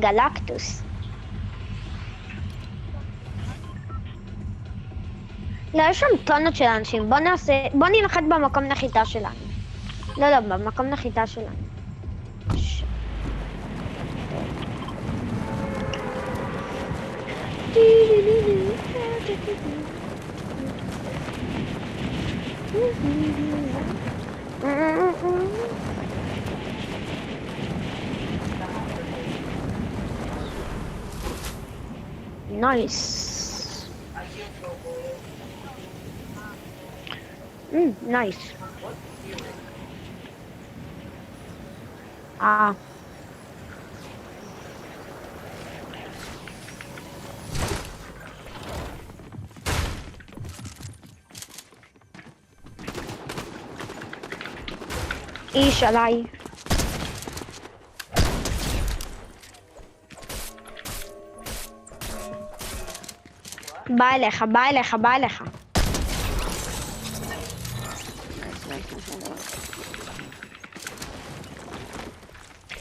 גלקטוס. לא, יש שם טונות של אנשים. בוא ננחת במקום נחיתה שלנו. לא, במקום נחיתה שלנו. Nice. Nice. איש עליי. בא אליך.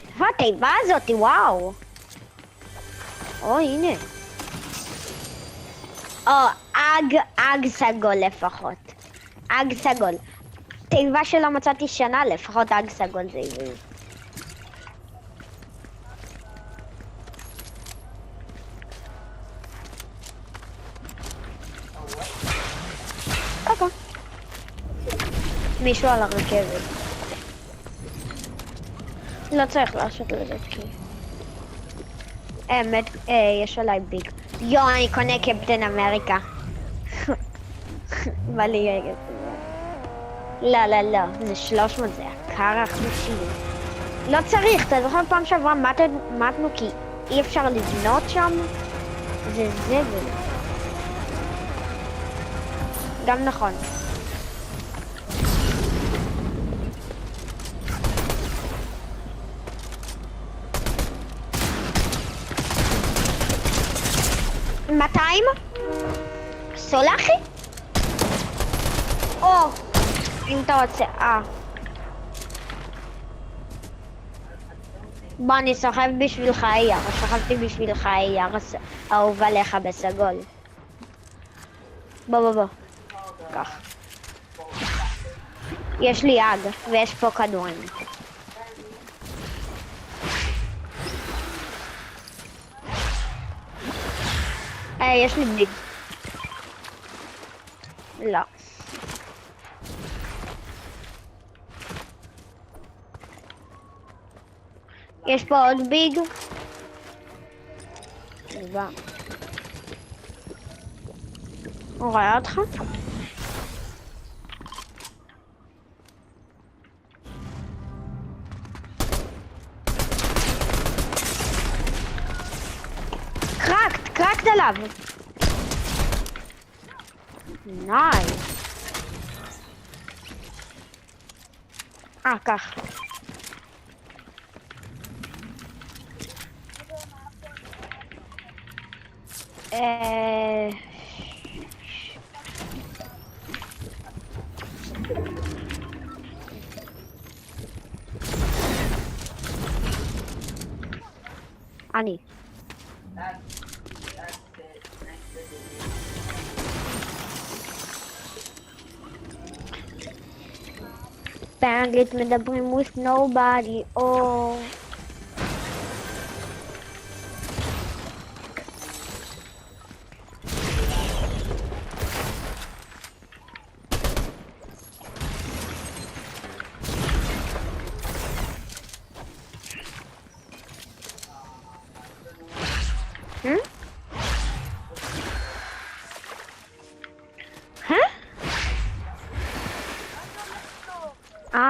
איפה התיבה הזאת? וואו. הנה. אג סגול לפחות. אג סגול. תיבה שלא מצאתי שנה, לפחות אג סגול זה עברית. מישהו על הרכבת. לא צריך לעשות לזה כי... יש עליי ביג. אני קונה קפטן אמריקה. בא לי... לא, זה 300, זה יקר אחוזי. לא צריך, אתה זוכר פעם שעברה מתנו כי אי אפשר לבנות שם? זה זבל. גם נכון. $200? סולחי? אם אתה רוצה, בוא, אני סוחב בשבילך אייר, שכבתי בשבילך אייר, אהוב עליך בסגול. בוא. כך. יש לי אג, ויש פה כדורים. יש לי ביג. לא. יש פה עוד ביג. הוא רואה אותך? קרקט עליו. נייס. כך. אני. באנגלית מדברים with nobody,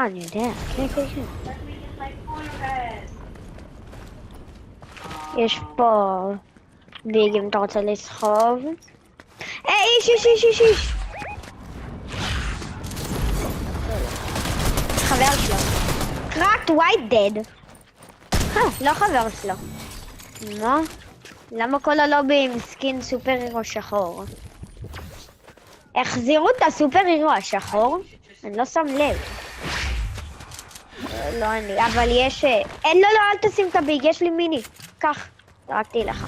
אני יודע, כן. יש פה ביג אם אתה רוצה לסחוב. איש! חבר שלו. קראקט ווייט דד. לא חבר שלו. מה? למה כל הלובי עם סקין סופר הירו שחור? החזירו את הסופר הירו השחור? אני לא שם לב. לא אין לי, אבל יש... אין, לא, לא, אל תשים את הביג, יש לי מיני. קח, זרקתי לך.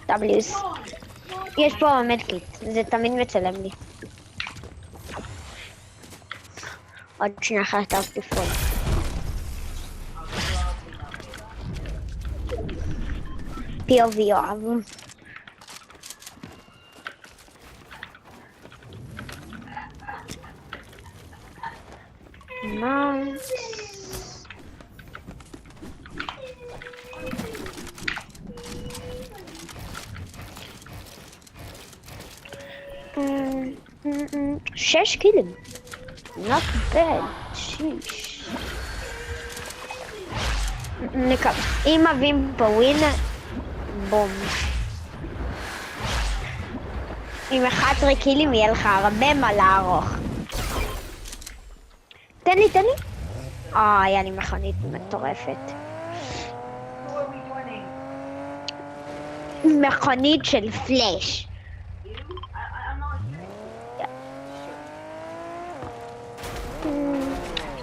W's. יש פה מדקיט, זה תמיד מצלם לי. עוד שנייה אחת תפעול. POV יואב. Nice. שש קילים. Not bad. שיש. אם מביאים פה ווין, בום. עם 11 קילים יהיה לך הרבה מה לערוך. תן לי, תן לי. היה לי מכונית מטורפת. מכונית של פלאש.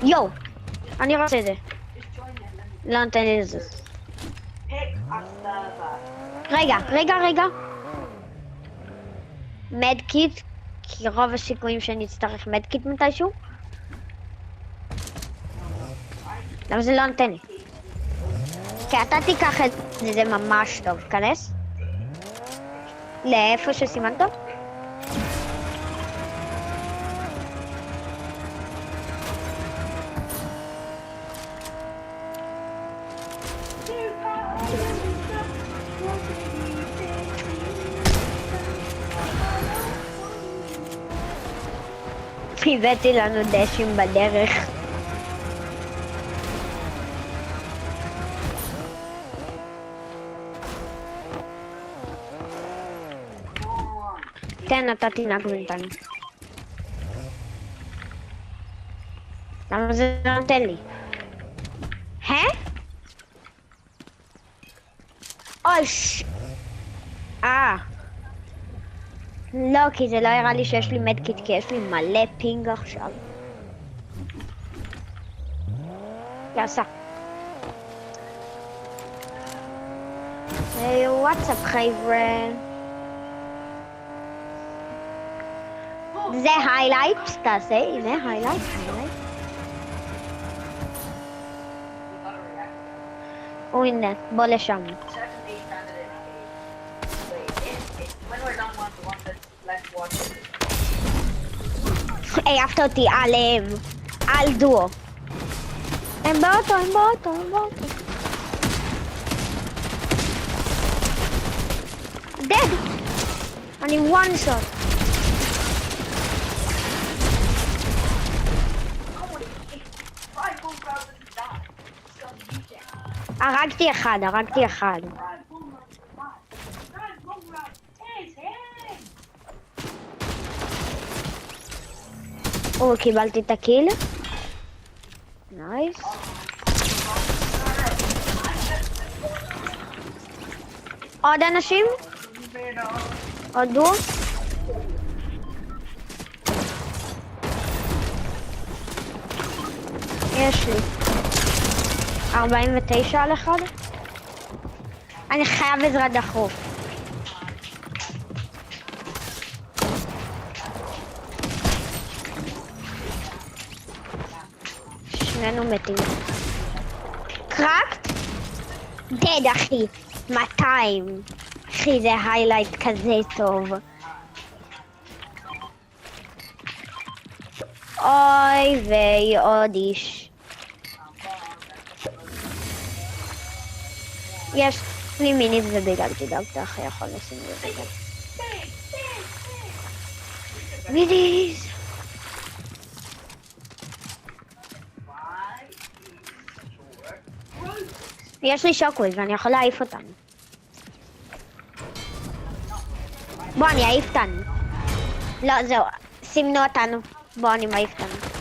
יו, אני רוצה את זה. לא נותן לי את זה. רגע. מדקיט, כי רוב הסיכויים שאני אצטרך מדקיט מתישהו. למה זה לא נותן לי? כי אתה תיקח את זה, זה ממש טוב. כנס. לאיפה שסימנת? הבאתי לנו דשים בדרך. תן, אתה תנהג בינתיים. למה זה לא נותן לי? אוש! לא, כי זה לא הראה לי שיש לי מדקיט, כי יש לי מלא פינג עכשיו. יעשה. היי, וואטסאפ חבר'ה. זה היילייט, תעשה, הנה היילייט. הנה, בוא לשם. העפת אותי עליהם, על דואו. הם באוטו. דד! אני one shot. הרגתי אחד. קיבלתי את הקיל. נייס. עוד אנשים? עוד דו? יש לי 49 על אחד. אני חייב עזרה דחוף. שנינו מתים. קרקט? דד אחי. 200. אחי זה היילייט כזה טוב. אוי ויי עוד איש. יש לי מיניב ובגלל תדאגת אחי יכול לשים בגלל. מיניז. יש לי שוקוויז ואני יכול להעיף אותנו. בוא אני אעיף אותנו. לא זהו, סימנו אותנו. בוא אני מעיף אותנו.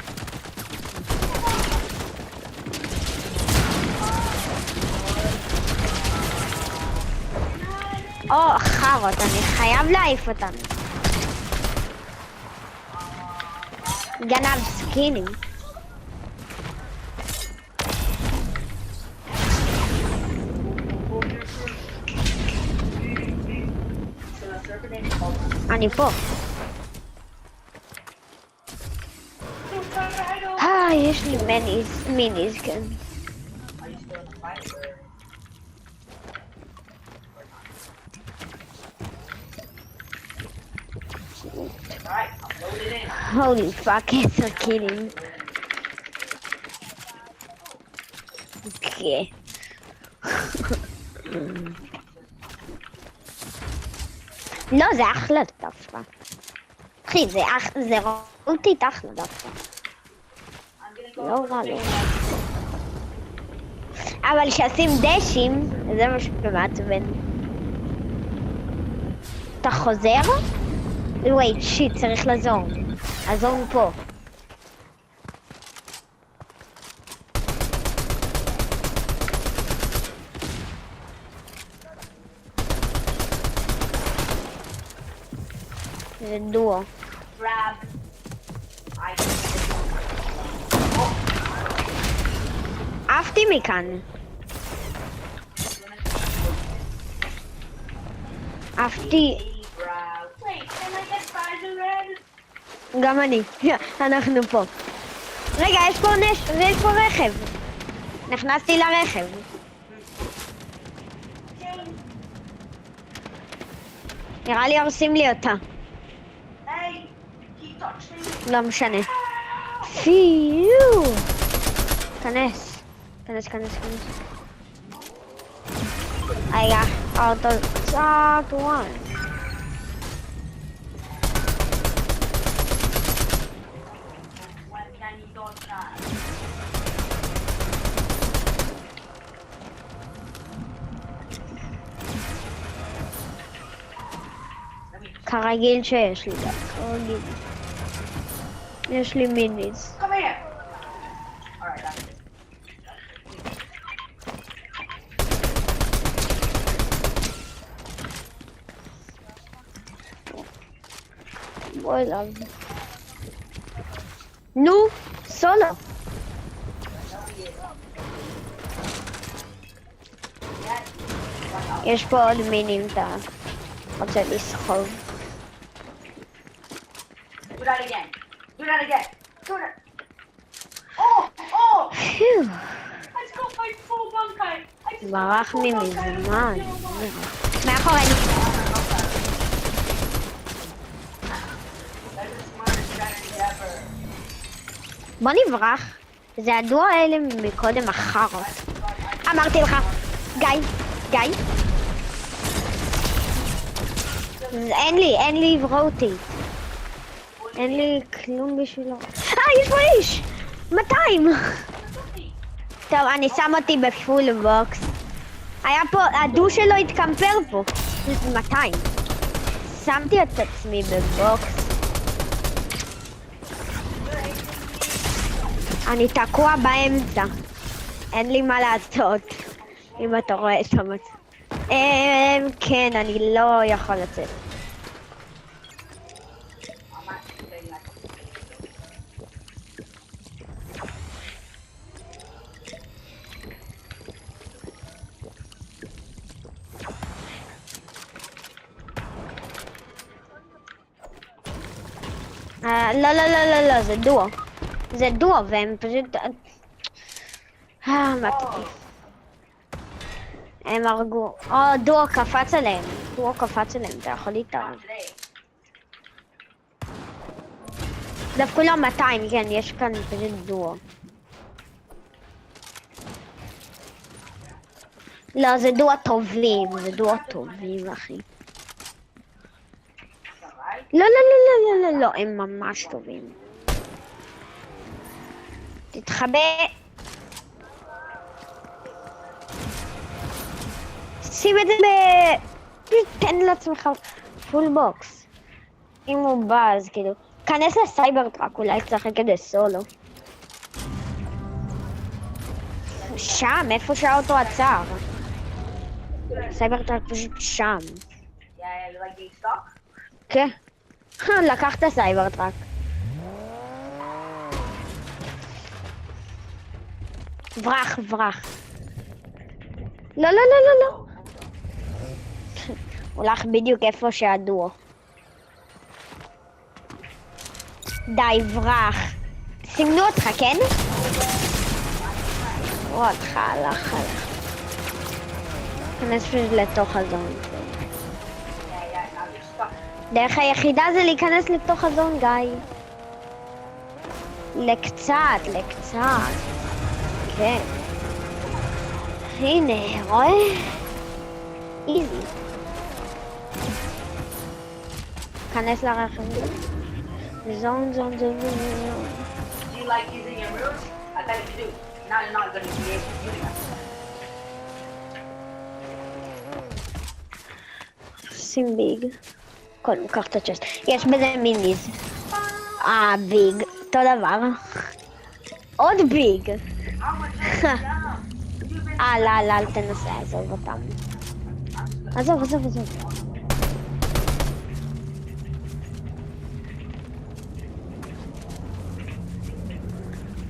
או, חרות, אני חייב להעיף אותם. גנב סקינים. אני פה. יש לי מיניז, כן. Holy fuck, 10 קילים. אוקיי. לא, זה אחלה דווקא. אחי, זה רוטית אחלה דווקא. לא רע, לא. אבל שעשים דשים, זה מה שמעצבן. אתה חוזר? וואי, שיט, צריך לעזור. עזור פה. זה דואו. עפתי מכאן. עפתי. גם אני. אנחנו פה. רגע, יש פה רכב. נכנסתי לרכב. נראה לי הורסים לי אותה. לא משנה. פיו. כנס. היה אוטו צעד וואן. כרגיל שיש לי, כרגיל. יש לי מיניז. בוא אליו. נו, סולו. יש פה עוד מינים, אתה רוצה לסחוב. Do that again. Do that again. Do that. Oh! Phew. I just got my full bunker. ברח לי מזמן. מאחורינו. בוא נברח. זה הדואו האלה מקודם החרות. אמרתי לך. גיא. אין לי רוטי. אין לי כלום בשבילו. יש פה איש! 200! טוב, אני שם אותי בפול בוקס. היה פה, הדו שלו התקמפר פה. 200. שמתי את עצמי בבוקס. אני תקוע באמצע. אין לי מה לעשות. אם אתה רואה את המצב. כן, אני לא יכול לצאת. לא, זה דואו, והם פשוט... מתי. הם הרגו. דואו קפץ עליהם, אתה יכול להתערב. דווקא לא 200, כן, יש כאן פשוט דואו. לא, זה דואו טובים, אחי. לא, הם ממש טובים. תתחבא. שים את זה תן לעצמך פול בוקס. אם הוא בא, אז כאילו... כנס לסייבר טראק, אולי תשחק כדי סולו. שם, איפה שהאוטו עצר. סייבר טראק פשוט שם. like being stuck? כן. לקח את הסייבר טראק. ברח, ברח. לא, לא, לא, לא, לא. הוא הולך בדיוק איפה שהדואו. די, ברח. סימנו אותך, כן? או אותך, הלך, הלך. כנס פשוט לתוך הזון. Yeah, now you're stuck. דרך היחידה זה להיכנס לתוך הזון, גיא. לקצת, לקצת. כן. הנה, רואה? איזי. כנס לרכב. זון, זון, זון, זון. Do you like using your moves? I bet if you do, now you're not going to be able to do that. שים ביג. קודם, קח את הצ'סט. יש בזה מיניז. ביג. אותו דבר. עוד ביג. How much is it? לא, לא, אל תנסה, עזוב אותם. עזוב, עזוב, עזוב.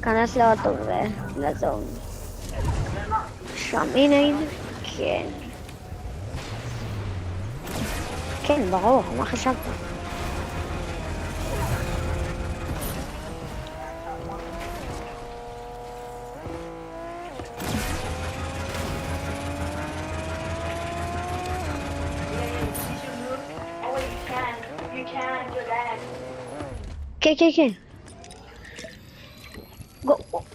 כנס לאוטו ולזון. שם, הנה, הנה. כן. כן, ברור, מה חשבת? Oh, wait, you can. You can do that. כן, כן, כן.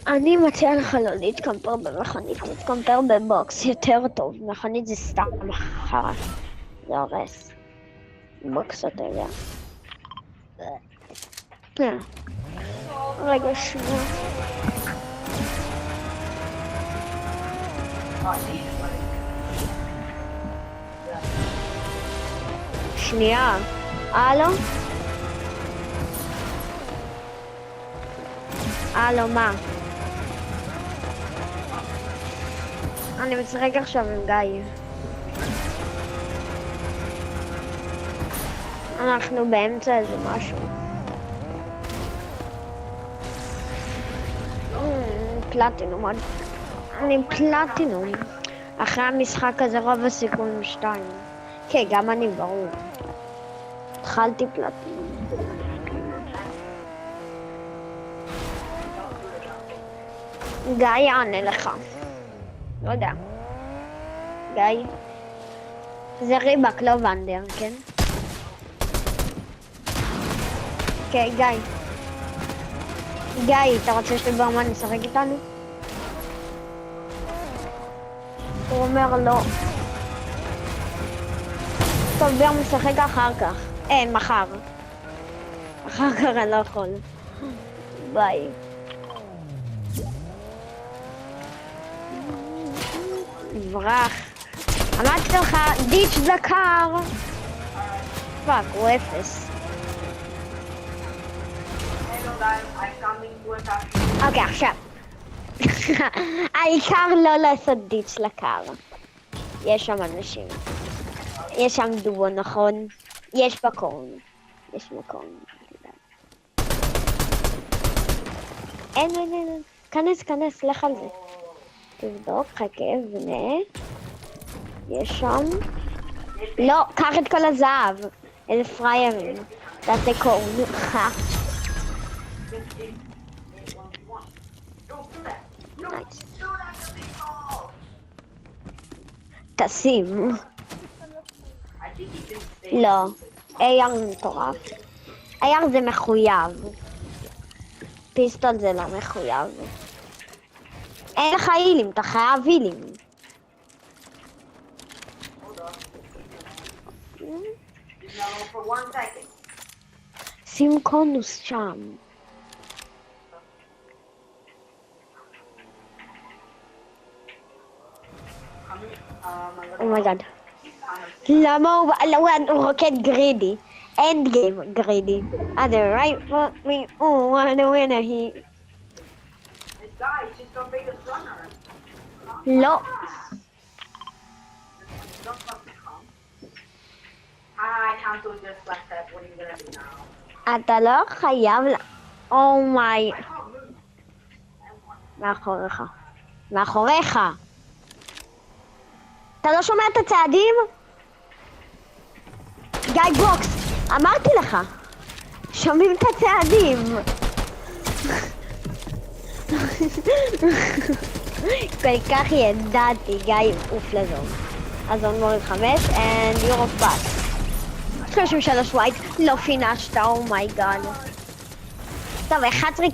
אני מציע לך לא להתקמפר במכונית, להתקמפר בבוקס, יותר טוב. מכונית זה סתם חרא. זה הורס. בוקס אתה יודע. רגע, שנייה. שנייה. הלו? הלו, מה? אני משחק עכשיו עם גיא. אנחנו באמצע איזה משהו. פלטינום. אני פלטינום. אחרי המשחק הזה רוב הסיכון 2. כן, גם אני, ברור. התחלתי פלטינום. גיא יענה לך. לא יודע. גיא. זה ריבק, לא ונדר, כן? כן, גיא. גיא, אתה רוצה שברמן ישחק איתנו? הוא אומר לא. טוב, בר משחק אחר כך. מחר. אחר כך אני לא יכול. ביי. ברח. אמרתי לך, דיץ' זקר. פאק, הוא אפס. אוקיי, עכשיו. העיקר לא לעשות דיץ' לקר. יש שם אנשים. יש שם דובו, נכון? יש מקום. יש מקום. אין. כנס, לך על זה. תבדוק, חכה, בנה. יש שם. לא, קח את כל הזהב. איזה פריירים. תעשה קורן. נייס. תשים. לא. AR זה מטורף. AR זה מחויב. פיסטול זה לא מחויב. אין לך הילים, אתה חייב הילים. שים קונוס שם. אומייגאד. למה הוא רוקד גרידי? אנד גיים גרידי. Other right foot me, oh, what a winner he. This guy is just gonna make us runner. לא. Don't fucking come. How to just like that. What are you gonna do now? אתה לא חייב אומיי. מאחוריך. מאחוריך. אתה לא שומע את הצעדים? גיא בוקס, אמרתי לך. שומעים את הצעדים. כל כך ידעתי, גיא עוף לזון. אז עוד מוריד 5, and you're off back. 33 ווייט, לא פינשת, אומייגאד. טוב, 11